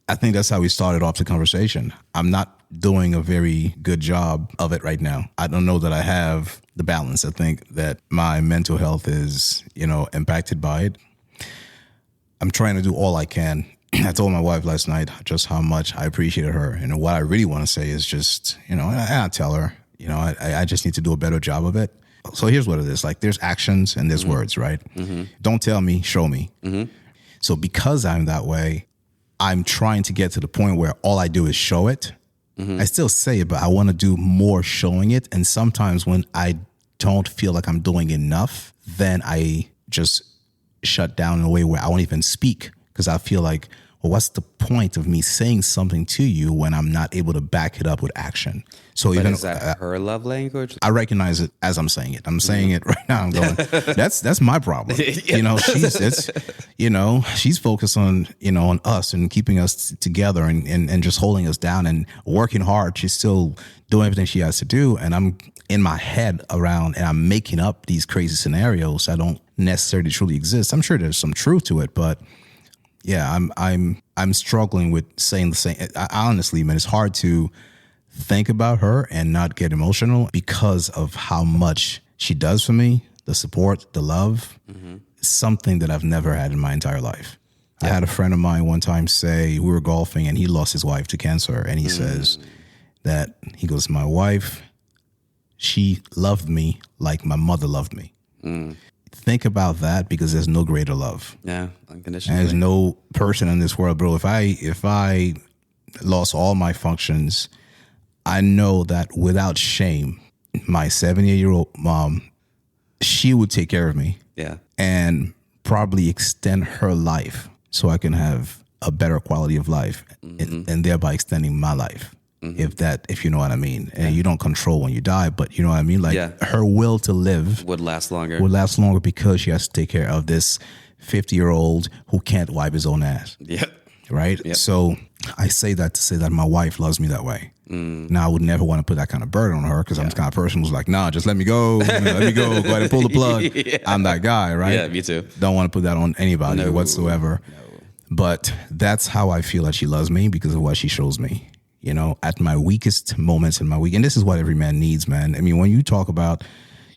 I think that's how we started off the conversation. I'm not doing a very good job of it right now. I don't know that I have the balance. I think that my mental health is, impacted by it. I'm trying to do all I can. I told my wife last night just how much I appreciated her. And what I really want to say is just, and I tell her, I just need to do a better job of it. So here's what it is. Like, there's actions and there's words, right? Mm-hmm. Don't tell me, show me. Mm-hmm. So because I'm that way, I'm trying to get to the point where all I do is show it. Mm-hmm. I still say it, but I want to do more showing it. And sometimes when I don't feel like I'm doing enough, then I just shut down in a way where I won't even speak, because I feel like, well, what's the point of me saying something to you when I'm not able to back it up with action? So But even is that her love language? I recognize it as I'm saying it. I'm saying it right now. I'm going, that's my problem. She's focused on, on us and keeping us together and just holding us down and working hard. She's still doing everything she has to do. And I'm in my head around and I'm making up these crazy scenarios that don't necessarily truly exist. I'm sure there's some truth to it, but yeah, I'm struggling with saying the same. Honestly, man, it's hard to think about her and not get emotional because of how much she does for me, the support, the love. Mm-hmm. It's something that I've never had in my entire life. Yeah. I had a friend of mine one time say, we were golfing and he lost his wife to cancer. And he says that, he goes, my wife, she loved me like my mother loved me. Think about that, because there's no greater love. Yeah, unconditional. There's no person in this world, bro. If I lost all my functions, I know that without shame, my 78-year-old mom, she would take care of me. Yeah. And probably extend her life so I can have a better quality of life, and thereby extending my life. If you know what I mean. And you don't control when you die, but you know what I mean? Like, her will to live would last longer because she has to take care of this 50-year-old who can't wipe his own ass. Yeah. Right? Yep. So I say that to say that my wife loves me that way. Now, I would never want to put that kind of burden on her, because I'm the kind of person who's like, nah, just let me go. Let me go. Go ahead and pull the plug. I'm that guy, right? Yeah, me too. Don't want to put that on anybody whatsoever. No. But that's how I feel that she loves me, because of what she shows me. At my weakest moments in my week. And this is what every man needs, man. I mean, when you talk about,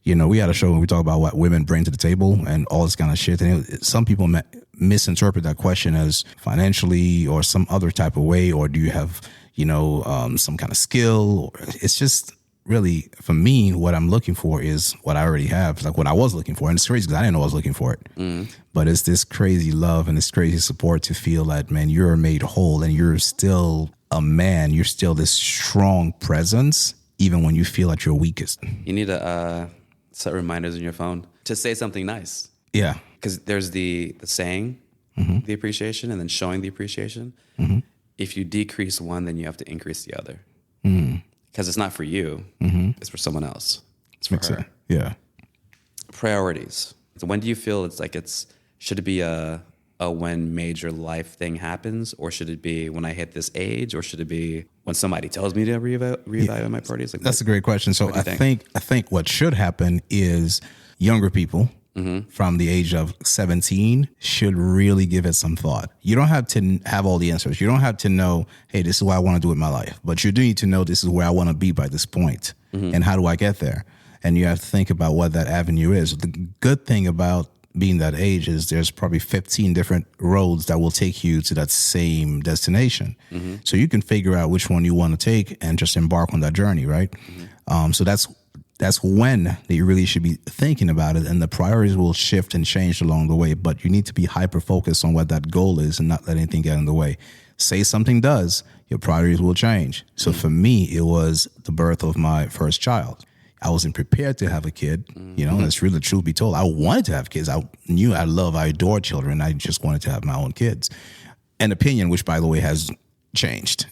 we had a show where we talk about what women bring to the table and all this kind of shit. And some people misinterpret that question as financially or some other type of way, or do you have, some kind of skill? It's just really, for me, what I'm looking for is what I already have. It's like what I was looking for. And it's crazy because I didn't know I was looking for it. But it's this crazy love and this crazy support to feel that, man, you're made whole and you're still a man. You're still this strong presence, even when you feel at your weakest. You need to set reminders in your phone to say something nice. Yeah. Because there's the saying, the appreciation, and then showing the appreciation. If you decrease one, then you have to increase the other. Because it's not for you. It's for someone else. It's for her. Yeah. Priorities. So when do you feel should it be a when major life thing happens, or should it be when I hit this age, or should it be when somebody tells me to reevaluate my priorities? That's a great question. So I think what should happen is younger people from the age of 17 should really give it some thought. You don't have to have all the answers. You don't have to know, hey, this is what I want to do with my life. But you do need to know this is where I want to be by this point. And how do I get there? And you have to think about what that avenue is. The good thing about being that age is there's probably 15 different roads that will take you to that same destination. So you can figure out which one you want to take and just embark on that journey, right? So that's when that you really should be thinking about it, and the priorities will shift and change along the way. But you need to be hyper focused on what that goal is and not let anything get in the way. Say something does, your priorities will change. So for me, it was the birth of my first child. I wasn't prepared to have a kid. You know, that's really the truth be told. I wanted to have kids. I knew I adore children. I just wanted to have my own kids. An opinion, which by the way has changed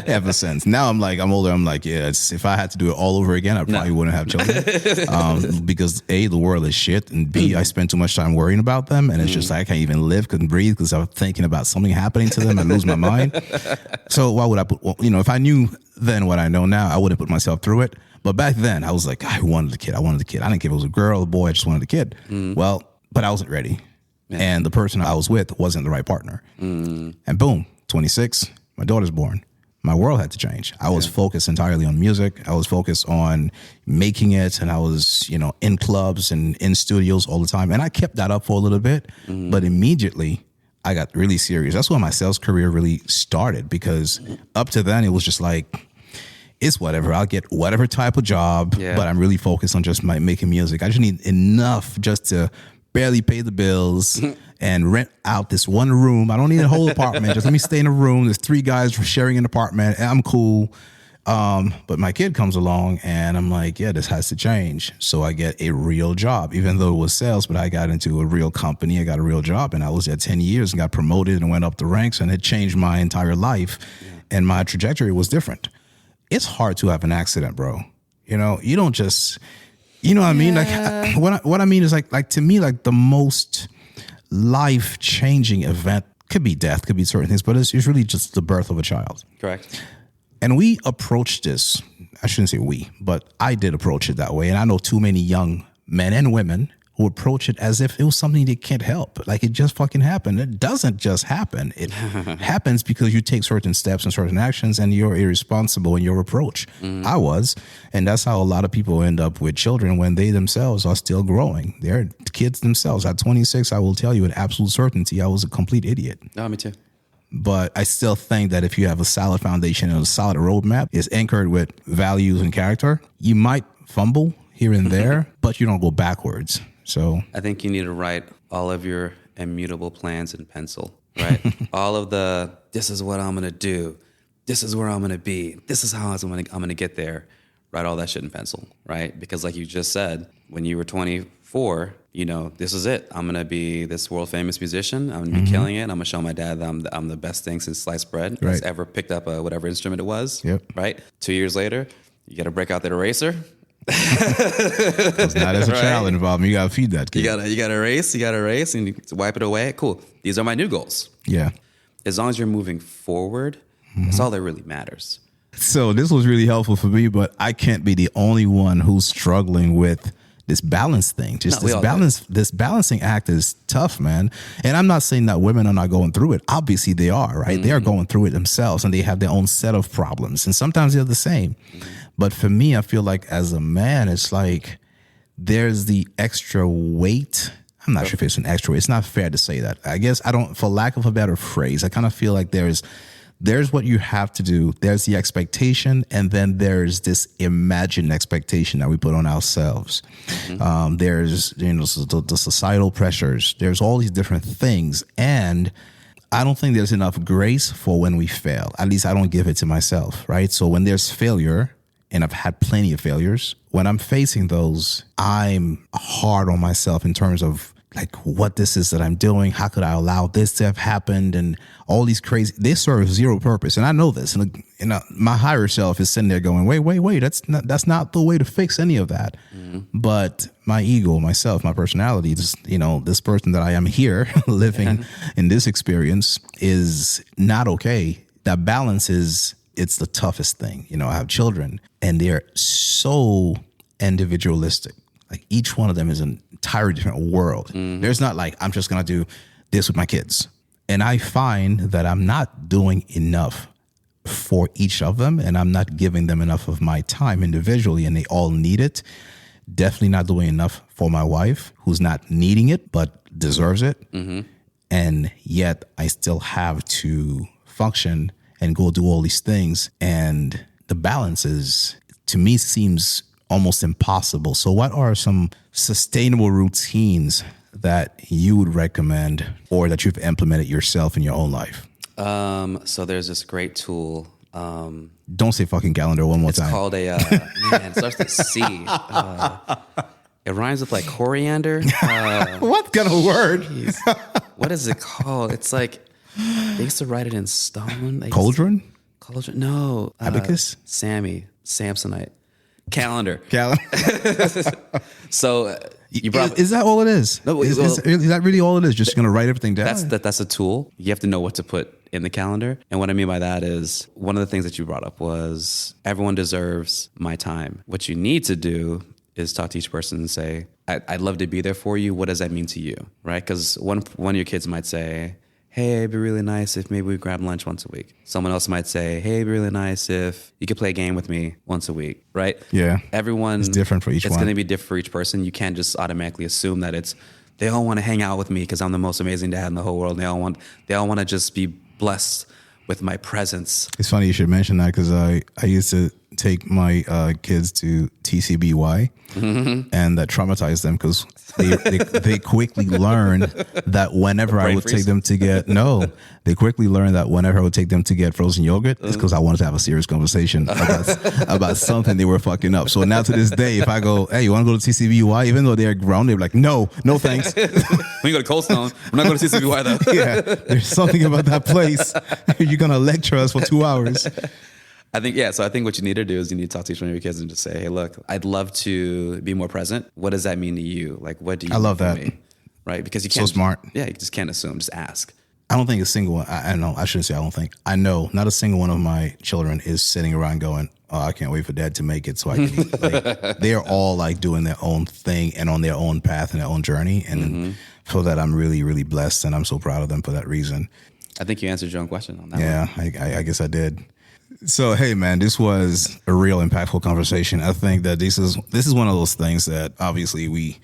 ever since. Now I'm older. I'm like, yeah, if I had to do it all over again, I probably wouldn't have children. Because A, the world is shit, and B, I spend too much time worrying about them, and it's just like I can't even live, couldn't breathe because I'm thinking about something happening to them and lose my mind. So why would I put, if I knew then what I know now, I wouldn't put myself through it. But back then I was like, I wanted a kid. I didn't care if it was a girl or a boy. I just wanted a kid. Well, but I wasn't ready. Yeah. And the person I was with wasn't the right partner. And boom, 26, my daughter's born. My world had to change. I was focused entirely on music. I was focused on making it, and I was, in clubs and in studios all the time. And I kept that up for a little bit, but immediately I got really serious. That's when my sales career really started, because up to then it was just like, it's whatever. I'll get whatever type of job, but I'm really focused on just making music. I just need enough just to barely pay the bills and rent out this one room. I don't need a whole apartment. Just let me stay in a room. There's 3 guys sharing an apartment. I'm cool. But my kid comes along and I'm like, yeah, this has to change. So I get a real job, even though it was sales, but I got into a real company. I got a real job, and I was there 10 years and got promoted and went up the ranks, and it changed my entire life. And my trajectory was different. It's hard to have an accident, bro. You don't just, what I mean? Like, what I mean is like to me, like the most life-changing event could be death, could be certain things, but it's really just the birth of a child. Correct. And we approached this, I shouldn't say we, but I did approach it that way. And I know too many young men and women who approach it as if it was something they can't help. Like it just fucking happened. It doesn't just happen. It happens because you take certain steps and certain actions, and you're irresponsible in your approach. I was. And that's how a lot of people end up with children when they themselves are still growing. They're kids themselves. At 26, I will tell you with absolute certainty, I was a complete idiot. No, me too. But I still think that if you have a solid foundation and a solid roadmap, is anchored with values and character, you might fumble here and there, but you don't go backwards. So I think you need to write all of your immutable plans in pencil, right? All of this is what I'm going to do. This is where I'm going to be. This is how I'm going to get there. Write all that shit in pencil, right? Because like you just said, when you were 24, this is it. I'm going to be this world famous musician. I'm going to be killing it. I'm going to show my dad that I'm the best thing since sliced bread that's ever picked up whatever instrument it was, right? 2 years later, you got to break out that eraser. Because now there's a child involved. You gotta feed that kid. You gotta erase and you wipe it away. Cool. These are my new goals. Yeah. As long as you're moving forward, that's all that really matters. So this was really helpful for me, but I can't be the only one who's struggling with this balance thing. Just this balancing act is tough, man. And I'm not saying that women are not going through it. Obviously they are, right? They are going through it themselves, and they have their own set of problems. And sometimes they're the same. But for me, I feel like as a man, it's like there's the extra weight. I'm not sure if it's an extra weight. It's not fair to say that. I guess for lack of a better phrase, I kind of feel like there's what you have to do. There's the expectation, and then there's this imagined expectation that we put on ourselves. There's the societal pressures. There's all these different things, and I don't think there's enough grace for when we fail. At least I don't give it to myself, right? So when there's failure, and I've had plenty of failures, when I'm facing those, I'm hard on myself in terms of like what this is that I'm doing. How could I allow this to have happened? And all these they serve zero purpose. And I know this. And my higher self is sitting there going, wait, that's not the way to fix any of that. But my ego, myself, my personality, this person that I am here living in this experience is not okay. That balance it's the toughest thing. I have children, and they're so individualistic. Like each one of them is an entirely different world. There's not like, I'm just going to do this with my kids. And I find that I'm not doing enough for each of them, and I'm not giving them enough of my time individually, and they all need it. Definitely not doing enough for my wife, who's not needing it, but deserves it. And yet I still have to function and go do all these things. And the balance is, to me, seems almost impossible. So what are some sustainable routines that you would recommend or that you've implemented yourself in your own life? So there's this great tool. Don't say fucking calendar one more time. It's called a, man, it starts with C. It rhymes with like coriander. What kind of word? What is it called? It's like, they used to write it in stone. Cauldron? Cauldron? No. Abacus? Samsonite. Calendar. So you brought... Is that all it is? No, is that really all it is? Just going to write everything down? That's a tool. You have to know what to put in the calendar. And what I mean by that is, one of the things that you brought up was, everyone deserves my time. What you need to do is talk to each person and say, I'd love to be there for you. What does that mean to you? Right? Because one of your kids might say, hey, it'd be really nice if maybe we grab lunch once a week. Someone else might say, hey, it'd be really nice if you could play a game with me once a week, right? Yeah. Everyone... It's different for each one. It's going to be different for each person. You can't just automatically assume that they all want to hang out with me because I'm the most amazing dad in the whole world. They all want to just be blessed with my presence. It's funny you should mention that, because I used to take my kids to TCBY, and that traumatized them, because they quickly learned that whenever I would take them to get frozen yogurt, it's because I wanted to have a serious conversation about something they were fucking up. So now to this day, if I go, hey, you want to go to TCBY, even though they're grown, they're like, no thanks. We go to Cold Stone. We're not going to TCBY though. Yeah, there's something about that place. You're gonna lecture us for 2 hours. I think what you need to do is you need to talk to each one of your kids and just say, hey, look, I'd love to be more present. What does that mean to you? Like, what do you... I love that. Me? Right? Because you can't... So smart. Yeah, you just can't assume. Just ask. I don't think a single one... I know. I shouldn't say I don't think. I know not a single one of my children is sitting around going, oh, I can't wait for dad to make it so I can eat. Like, they're all like doing their own thing and on their own path and their own journey. And for that, I'm really, really blessed. And I'm so proud of them for that reason. I think you answered your own question on that one. Yeah, I guess I did. So, hey, man, this was a real impactful conversation. I think that this is one of those things that obviously we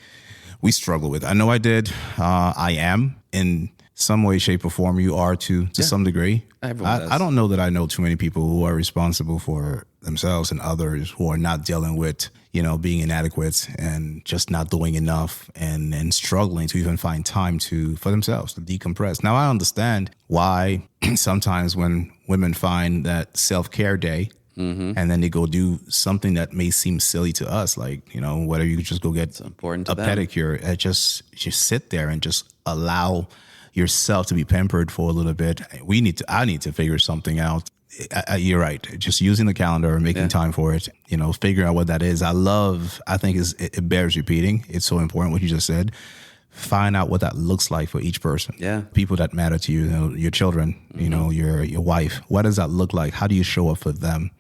struggle with. I know I did. I am in some way, shape, or form. You are to some degree. Everyone does. I don't know that I know too many people who are responsible for themselves and others who are not dealing with, being inadequate and just not doing enough and struggling to even find time for themselves to decompress. Now, I understand why sometimes when women find that self-care day and then they go do something that may seem silly to us, like, whether you could just go get a pedicure, just sit there and just allow yourself to be pampered for a little bit. I need to figure something out. You're right. Just using the calendar and making time for it, figuring out what that is. I think it bears repeating. It's so important what you just said. Find out what that looks like for each person. Yeah. People that matter to you, your children, your wife. What does that look like? How do you show up for them?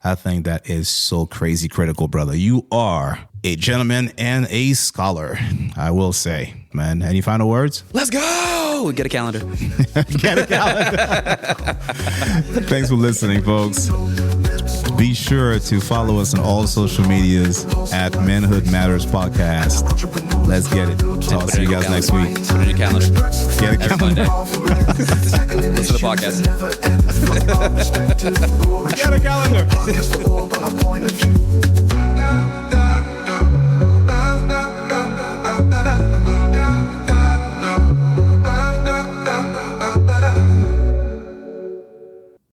I think that is so crazy critical, brother. You are a gentleman and a scholar, I will say, man. Any final words? Let's go! Get a calendar. Get a calendar. Thanks for listening, folks. Be sure to follow us on all social medias at Manhood Matters Podcast. Let's get it. I'll see you guys next week. Put it in your calendar. Get a calendar. Listen to the podcast. Get a calendar.